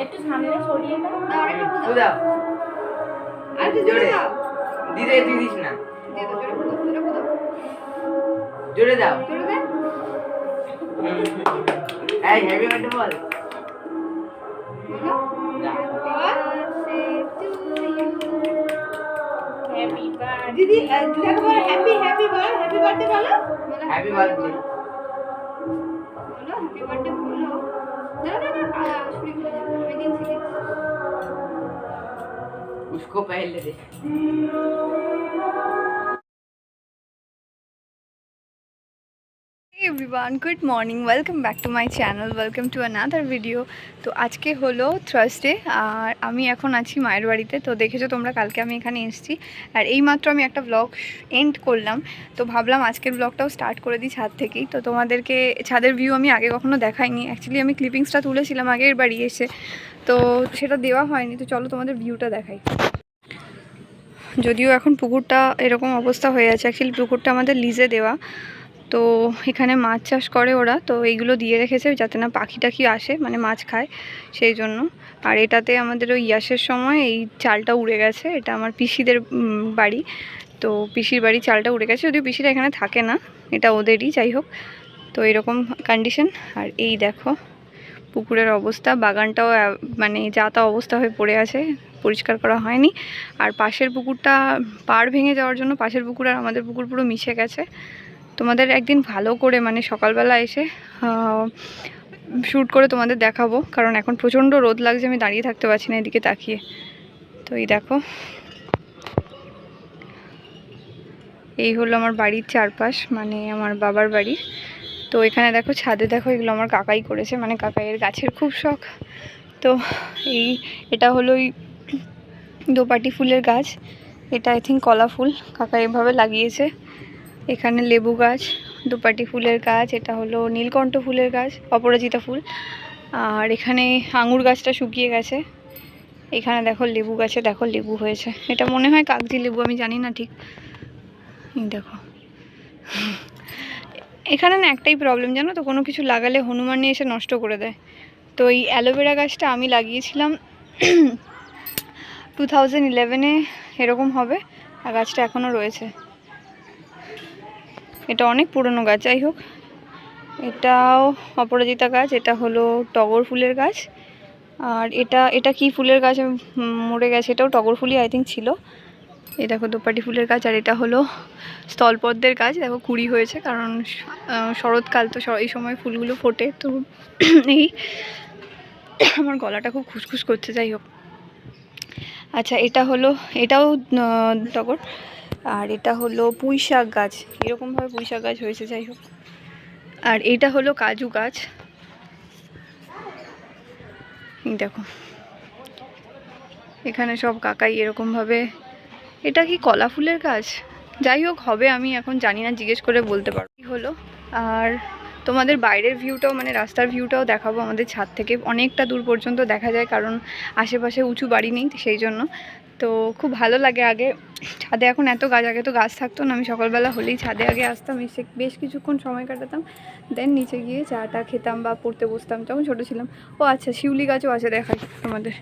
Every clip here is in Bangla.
একটু সামনে সরিয়ে দাও। দিদে তুই দিস না, জোরে দাও। এই হ্যাপি বার্থডে বল। দিদি বল হ্যাপি হ্যাপি বল, হ্যাপি বার্থডে বলো, হ্যাপি বার্থডে বলো হ্যাপি বার্থডে বলো। না না না ছুরি খুলে যাবে, আমি দিচ্ছি। उसको पहले दे। Everyone, good morning, welcome back to my channel, welcome to another video. তো আজকে হলো থার্সডে আর আমি এখন আছি মায়ের বাড়িতে। তো দেখেছো তোমরা কালকে আমি এখানে এসেছি আর এইমাত্র আমি একটা ব্লগ এন্ড করলাম। তো ভাবলাম আজকের ব্লগটাও স্টার্ট করে দিই ছাদ থেকেই। তো তোমাদেরকে ছাদের ভিউ আমি আগে কখনো দেখাইনি, অ্যাকচুয়ালি আমি ক্লিপিংসটা তুলেছিলাম আগের বাড়ি এসে, তো সেটা দেওয়া হয়নি। তো চলো তোমাদের ভিউটা দেখাই। যদিও এখন পুকুরটা এরকম অবস্থা হয়ে আছে, অ্যাকচুয়ালি পুকুরটা আমাদের লিজে দেওয়া। তো এখানে মাছ চাষ করে ওরা, তো এইগুলো দিয়ে রেখেছে যাতে না পাখি টাখি আসে, মানে মাছ খায় সেই জন্য। আর এটাতে আমাদের ওই ইয়াসের সময় এই চালটা উড়ে গেছে, এটা আমার পিসিদের বাড়ি, তো পিসির বাড়ি চালটা উড়ে গেছে, যদিও পিসিরা এখানে থাকে না, এটা ওদেরই, যাই হোক। তো এরকম কন্ডিশন। আর এই দেখো পুকুরের অবস্থা, বাগানটাও মানে যা তা অবস্থা হয়ে পড়ে আছে, পরিষ্কার করা হয়নি। আর পাশের পুকুরটা পাড় ভেঙে যাওয়ার জন্য পাশের পুকুর আর আমাদের পুকুর পুরো মিশে গেছে। তোমাদের একদিন ভালো করে মানে সকালবেলা এসে শ্যুট করে তোমাদের দেখাবো, কারণ এখন প্রচণ্ড রোদ লাগছে, আমি দাঁড়িয়ে থাকতে পারছি না এদিকে তাকিয়ে। তো এই দেখো, এই হলো আমার বাড়ির চারপাশ, মানে আমার বাবার বাড়ি। তো এখানে দেখো ছাদে দেখো, এগুলো আমার কাকাই করেছে, মানে কাকাইয়ের গাছের খুব শখ। তো এটা হলো ওই দোপাটি ফুলের গাছ, এটা আই থিঙ্ক কলা ফুল, কাকা এভাবে লাগিয়েছে। এখানে লেবু গাছ, দোপাটি ফুলের গাছ, এটা হলো নীলকণ্ঠ ফুলের গাছ, অপরাজিতা ফুল। আর এখানে আঙুর গাছটা শুকিয়ে গেছে। এখানে দেখো লেবু গাছে দেখো লেবু হয়েছে, এটা মনে হয় কাগজি লেবু, আমি জানি না ঠিক। দেখো এখানে না একটাই প্রবলেম জানো তো, কোনো কিছু লাগালে হনুমান নিয়ে এসে নষ্ট করে দেয়। তো এই অ্যালোভেরা গাছটা আমি লাগিয়েছিলাম 2011-এ এরকম হবে, আর গাছটা এখনও রয়েছে। এটা অনেক পুরনো গাছ, যাই হোক। এটাও অপরাজিতা গাছ, এটা হলো টগর ফুলের গাছ। আর এটা কি ফুলের গাছ মরে গেছে, এটাও টগর ফুলই আই থিঙ্ক ছিল। এই দেখো দোপাটি ফুলের গাছ। আর এটা হলো স্থলপদ্মের গাছ, দেখো কুড়ি হয়েছে, কারণ শরৎকাল তো এই সময় ফুলগুলো ফোটে। তো এই আমার গলাটা খুব খুসখুস করছে, যাই হোক। আচ্ছা, এটাও টগর। আর এটা হলো পুঁই শাক গাছ, এরকমভাবে পুঁই শাক গাছ হয়েছে, যাই হোক। আর এটা হলো কাজু গাছ, দেখো এখানে সব কাকাই এরকমভাবে। এটা কি কলা ফুলের গাছ, যাই হোক হবে, আমি এখন জানি না, জিজ্ঞেস করে বলতে পারবো কি হলো। আর তোমাদের বাইরের ভিউটাও, মানে রাস্তার ভিউটাও দেখাবো। আমাদের ছাদ থেকে অনেকটা দূর পর্যন্ত দেখা যায়, কারণ আশেপাশে উঁচু বাড়ি নেই, সেই জন্য। তো খুব ভালো লাগে। আগে ছাদে এখন এত গাছ, আগে তো গাছ থাকতো না, আমি সকালবেলা হলেই ছাদে আগে আসতাম, এসে বেশ কিছুক্ষণ সময় কাটাতাম, দেন নিচে গিয়ে চাটা খেতাম বা পড়তে বসতাম, তখন ছোটো ছিলাম। ও আচ্ছা, শিউলি গাছও আছে দেখাই তোমাদের।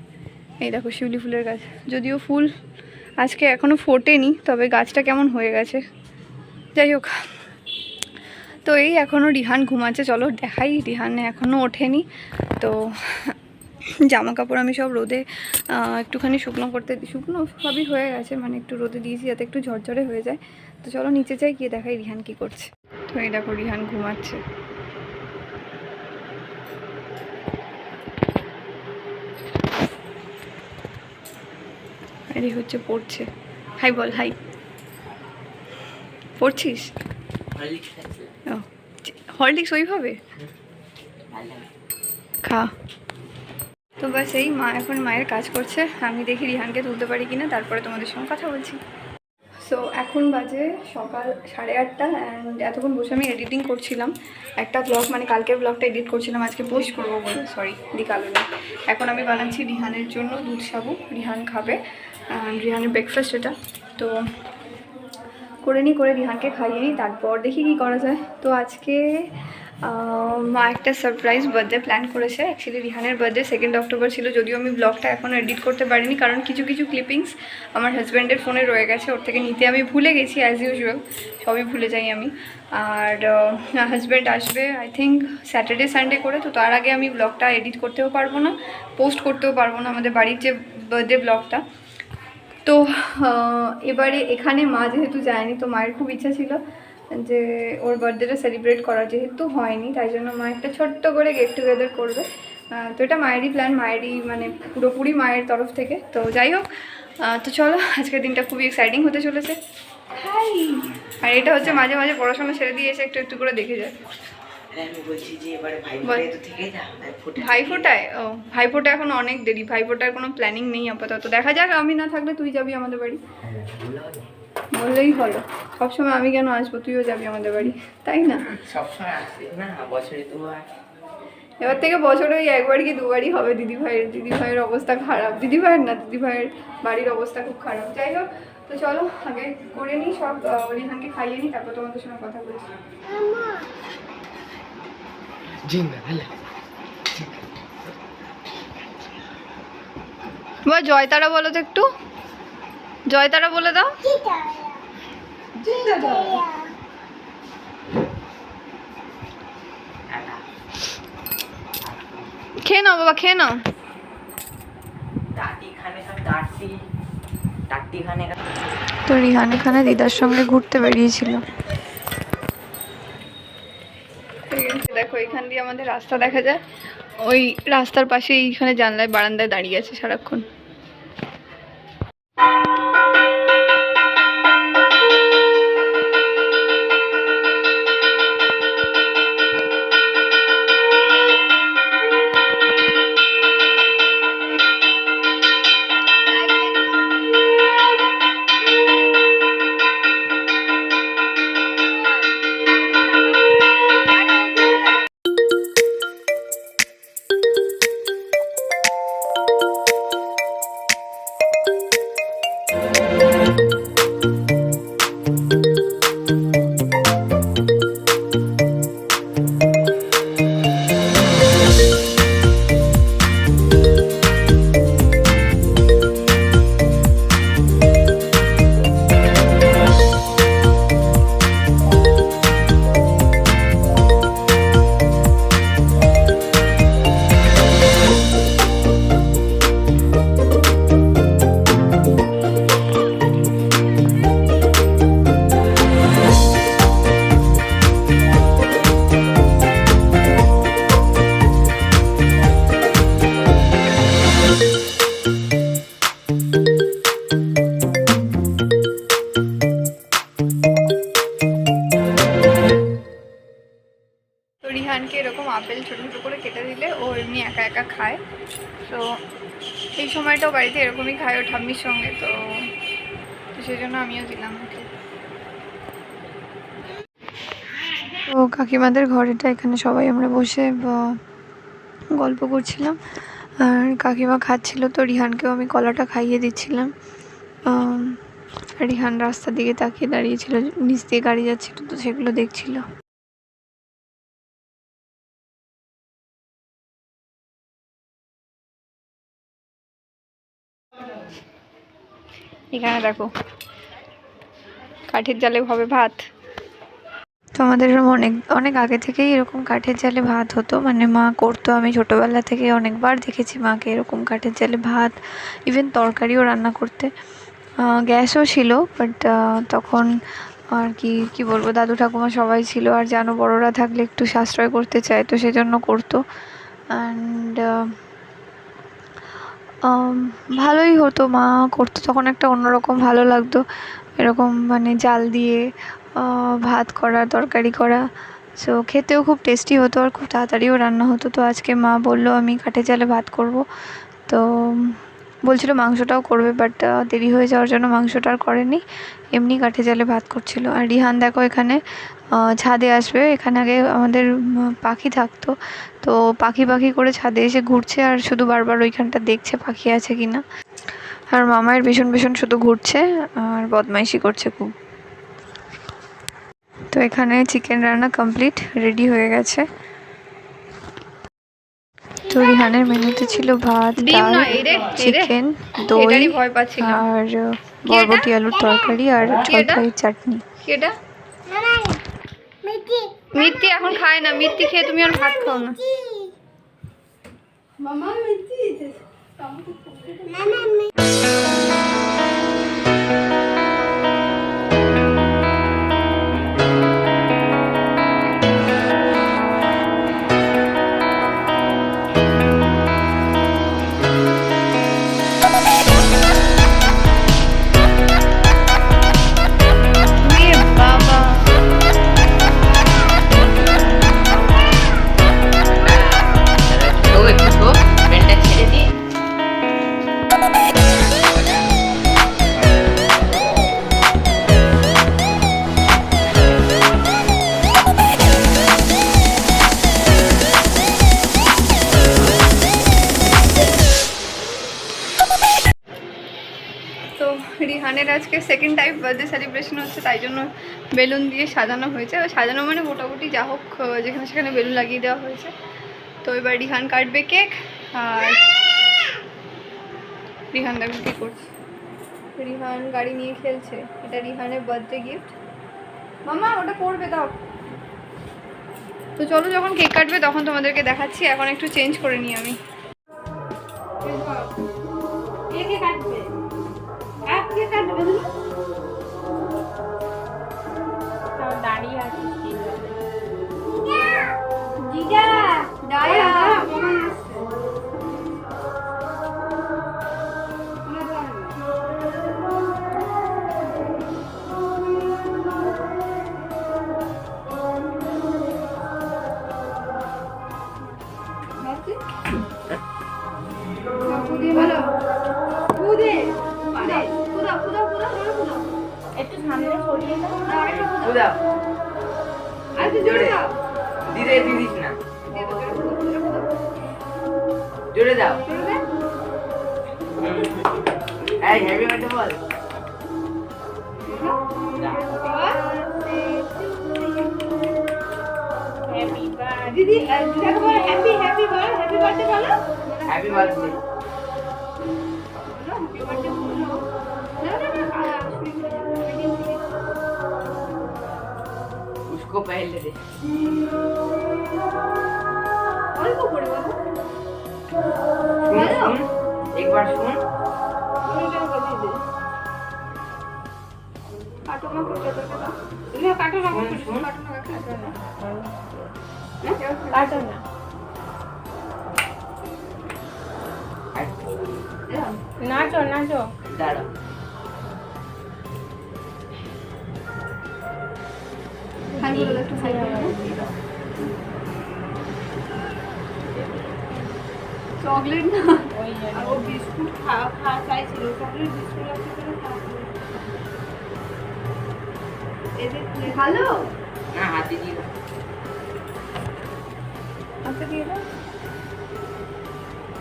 এই দেখো শিউলি ফুলের গাছ, যদিও ফুল আজকে এখনও ফোটেনি, তবে গাছটা কেমন হয়ে গেছে, যাই হোক। তো এই এখনও রিহান ঘুমাচ্ছে, চলো দেখাই, রিহান এখনও ওঠেনি। তো জামা কাপড় আমি সব রোদে একটুখানি শুকনো সবই হয়ে গেছে, মানে একটু রোদে দিয়েছি যাতে একটু ঝরঝরে হয়ে যায়। তো চলো নিচে যাই, গিয়ে দেখাই রিহান কি করছে। তো এই দেখো রিহান ঘুমাচ্ছে। আরে হচ্ছে পড়ছে, হাই বল, হাই। পড়ছিস? ও হরলিক্স ওইভাবে খা। তো বাস এই মা এখন মায়ের কাজ করছে, আমি দেখি রিহানকে তুলতে পারি কিনা, তারপরে তোমাদের সঙ্গে কথা বলছি। সো এখন বাজে সকাল 8:30 অ্যান্ড এতক্ষণ বসে আমি এডিটিং করছিলাম একটা ব্লগ, মানে কালকের ব্লগটা এডিট করছিলাম, আজকে পোস্ট করবো বলে, সরি বিকালবেলা। এখন আমি বানাচ্ছি রিহানের জন্য দুধ সাবু, রিহান খাবে, রিহানের ব্রেকফাস্ট এটা। তো করে নিই, করে রিহানকে খাইয়ে নিই, তারপর দেখি কি করা যায়। তো আজকে মা একটা সারপ্রাইজ বার্থডে প্ল্যান করেছে। অ্যাকচুয়ালি রিহানের বার্থডে 2 অক্টোবর ছিল, যদিও আমি ব্লগটা এখন এডিট করতে পারিনি, কারণ কিছু কিছু ক্লিপিংস আমার হাজব্যান্ডের ফোনে রয়ে গেছে, ওর থেকে নিতে আমি ভুলে গেছি, অ্যাজ ইউজুয়াল সবই ভুলে যাই আমি। আর হাজব্যান্ড আসবে আই থিঙ্ক স্যাটারডে সানডে করে, তো তার আগে আমি ব্লগটা এডিট করতেও পারবো না, পোস্ট করতেও পারবো না আমাদের বাড়ির যে বার্থডে ব্লগটা। তো এবারে এখানে মা যেহেতু যায়নি, তো মায়ের খুব ইচ্ছা ছিল যে ওর বার্থডেটা সেলিব্রেট করা, যেহেতু হয়নি তাই জন্য মা একটা ছোট্ট করে গেট টুগেদার করবে। তো এটা মায়েরই প্ল্যান, মায়েরই মানে পুরোপুরি মায়ের তরফ থেকে। তো যাই হোক, তো চলো আজকের দিনটা খুবই এক্সাইটিং হতে চলেছে। হাই, আর এটা হচ্ছে মাঝে মাঝে পড়াশোনা ছেড়ে দিয়ে এসে একটু একটু করে দেখে যায়। আমি বলছি যে এবারে ভাইফোঁটায় তো থেকে যা, ভাইফোঁটায়? ও ভাইফোঁটা এখন অনেক দেরি, ভাইফোঁটার কোনো প্ল্যানিং নেই আপাতত, দেখা যাক। আমি না থাকলে তুই যাবি আমাদের বাড়ি, বললেই হলো। সবসময় আমি কেন আসবো, তুইও যাবি আমাদের বাড়ি, তাই না? সবসময় আসিস না, বছরে 2 বার। এবার থেকে বছরে ওই একবার কি 2 বারই হবে। দিদিভাইয়ের অবস্থা খারাপ, দিদিভাইয়ের না, দিদিভাইয়ের বাড়ির অবস্থা খুব খারাপ। যাই হোক, তো চলো আগে করে নিই সব, রিহানকে খাইয়ে নিই, তারপর তোমাদের সঙ্গে কথা বলছি। জয়তারা বলো তো একটু, জয়তারা বলে দাও। খেয়ে নাও বাবা, খেয়ে নাও। তো রিহান এখানে দিদার সঙ্গে ঘুরতে বেরিয়েছিল। দেখো এখান দিয়ে আমাদের রাস্তা দেখা যায়, ওই রাস্তার পাশে এইখানে জানলায় বারান্দায় দাঁড়িয়ে আছে সারাক্ষণ। রিহানকে এরকম আপেল ছোটো ছোটো করে কেটে দিলে ও এমনি একা একা খায়। তো এই সময়টাও বাড়িতে এরকমই খায় ও ঠাম্মির সঙ্গে, তো সেই জন্য আমিও দিলাম ওকে। তো কাকিমাদের ঘরেটা, এখানে সবাই আমরা বসে গল্প করছিলাম আর কাকিমা খাচ্ছিল, তো রিহানকেও আমি কলাটা খাইয়ে দিচ্ছিলাম। রিহান রাস্তার দিকে তাকিয়ে দাঁড়িয়েছিল, নিচ দিয়ে গাড়ি যাচ্ছিল, তো সেগুলো দেখছিল। এখানে দেখো কাঠের জালে হবে ভাত। তো আমাদের অনেক অনেক আগে থেকেই এরকম কাঠের জালে ভাত হতো, মানে মা করতো, আমি ছোটোবেলা থেকে অনেকবার দেখেছি মাকে এরকম কাঠের জালে ভাত, ইভেন তরকারিও রান্না করতে। গ্যাসও ছিল, বাট তখন আর কি বলবো, দাদু ঠাকুমা সবাই ছিল, আর জানো বড়রা থাকলে একটু সাশ্রয় করতে চায়, তো সেজন্য করতো। অ্যান্ড ভালোই হতো, মা করতো তখন, একটা অন্যরকম ভালো লাগতো এরকম মানে জাল দিয়ে ভাত করা, তরকারি করা। সো খেতেও খুব টেস্টি হতো আর খুব তাড়াতাড়িও রান্না হতো। তো আজকে মা বললো আমি কাঠের জালে ভাত করব, তো বলছিল মাংসটাও করবে, বাট দেরি হয়ে যাওয়ার জন্য মাংসটা আর করেনি, এমনি কাঠের জালে ভাত করছিল। আর রিহান দেখো এখানে ছাদে আসবে, এখানে আগে আমাদের পাখি থাকতো, তো পাখি করে ছাদে এসে ঘুরছে আর শুধু বারবার ওইখানটা দেখছে পাখি আছে কিনা। আর মামায়ের ভীষণ শুধু ঘুরছে আর বদমাইশি করছে খুব। তো এখানে চিকেন রান্না কমপ্লিট, রেডি হয়ে গেছে। তো রিহানের মেনুতে ছিল ভাত, ডাল, চিকেন, দই আর বরবটি আলুর তরকারি আর জলপাইয়ের চাটনি। কেটা মিত্তি এখন খায় না, মিত্তি খেয়ে তুমি আর ভাত খাও না। মামা মিত্তি রিহানের আজকে সেকেন্ড টাইম বার্থডে সেলিব্রেশন হচ্ছে, তাই জন্য বেলুন দিয়ে সাজানো হয়েছে। সাজানো মানে মোটামুটি যা হোক যেখানে সেখানে বেলুন লাগিয়ে দেওয়া হয়েছে। তো এবার রিহান কাটবে কেক। আর রিহান দেখো কী করছে, রিহান গাড়ি নিয়ে খেলছে। এটা রিহানের বার্থডে গিফট। মামা ওটা পড়বে দাও। তো চলো যখন কেক কাটবে তখন তোমাদেরকে দেখাচ্ছি। এখন একটু চেঞ্জ করে নিই আমি। কে কাটবে? কে কাটবে? দাঁড়িয়ে আছে জিজা দায়া মামা একটু সামনে সরিয়ে দাও। আর জোরে দাও দিদি দিদিস না, জোরে দাও। এই হ্যাপি বার্থডে বল। দিদি দিদাকে বলো হ্যাপি হ্যাপি বলো, হ্যাপি বার্থডে বলো। হ্যাপি বার্থডে उसको पहले दे। सुन एक बार सुन। नाचो नाचो दाड़ा চকলেট না, আর ও বিস্কুট খাওয়া চাইছিল, চকলেট বিস্কুট আছে করে খাওয়া। এদের ভালো না হাতে দিয়ে দাও। হাতে দিয়ে দাও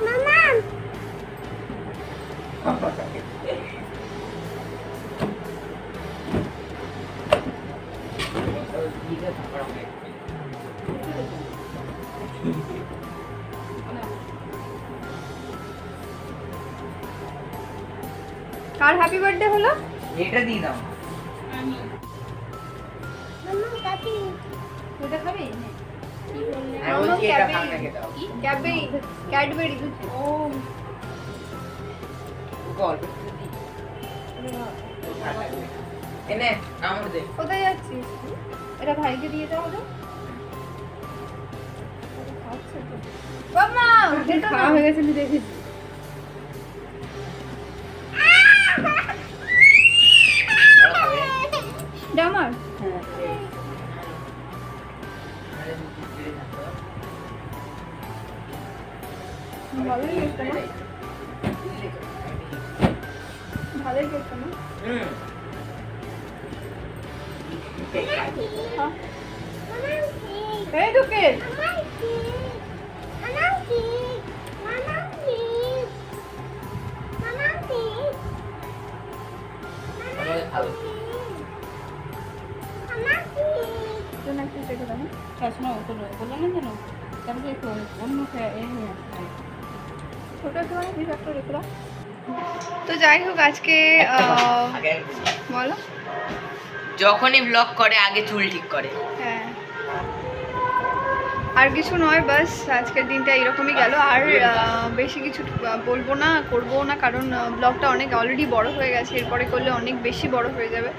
মামা। কার হ্যাপি বার্থডে হলো? এটা দিয়ে দাও। আমি মামা কাটি ওটা খাবে? আমি বলছি এটা খাবে খেতে দাও। ক্যাডবেরি। ও বল এনে কামড় দে। কোথায় যাচ্ছিস? এটা ভাইকে দিয়ে দাও তো। বাবা এটা খাওয়া হয়ে গেছে, আমি দেখেছি। ডামার ভালোই কেকটা না, ভালোই কেকটা না। এই তো কেক খাবে। একটু দেখে দেখো। চশমা বললো না যেন তারপরে একটু অন্য ছোটো একটু মানে কিছু একটা রেখে দাও। তো যাই হোক আজকে আগে আমি বলি। বলো। যখনই ব্লগ করে আগে চুল ঠিক করে। হ্যাঁ আর কিছু নয়, বাস আজকের দিনটা এরকমই গেল। আর বেশি কিছু বলবো না, করবো না, কারণ ব্লগটা অনেক অলরেডি বড় হয়ে গেছে, এরপরে করলে অনেক বেশি বড় হয়ে যাবে।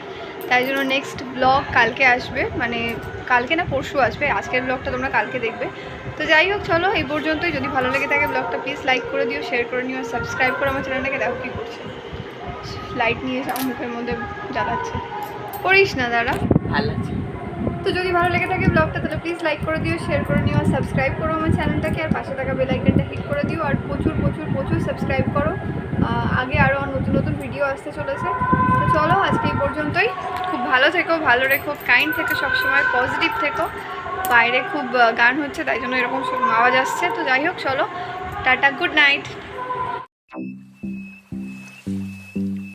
তাই জন্য নেক্সট ব্লগ কালকে আসবে, মানে কালকে না পরশু আসবে। আজকের ব্লগটা তোমরা কালকে দেখবে। তো যাই হোক চলো এই পর্যন্তই। যদি ভালো লেগে থাকে ব্লগটা প্লিজ লাইক করে দিও, শেয়ার করে নিও, সাবস্ক্রাইব করে আমার চ্যানেলটাকে। দেখো কী করছে, লাইট নিয়ে এসে আমার মুখের মধ্যে জ্বালাচ্ছে। করিস না দাঁড়া। ভালো লাগছে। তো যদি ভালো লেগে থাকে ব্লগটা তাহলে প্লিজ লাইক করে দিও, শেয়ার করে নিও, আর সাবস্ক্রাইব করো আমার চ্যানেলটাকে। আর পাশে থাকা বেল আইকনটা হিট করে দিও, আর প্রচুর প্রচুর প্রচুর সাবস্ক্রাইব করো। আগে আরও নতুন নতুন ভিডিও আসতে চলেছে। তো চলো আজকে এই পর্যন্তই। খুব ভালো থেকো, ভালো রেখো, কাইন্ড থেকো, সবসময় পজিটিভ থেকো। বাইরে খুব গান হচ্ছে তাই জন্য এরকম আওয়াজ আসছে। তো যাই হোক চলো, টাটা, গুড নাইট।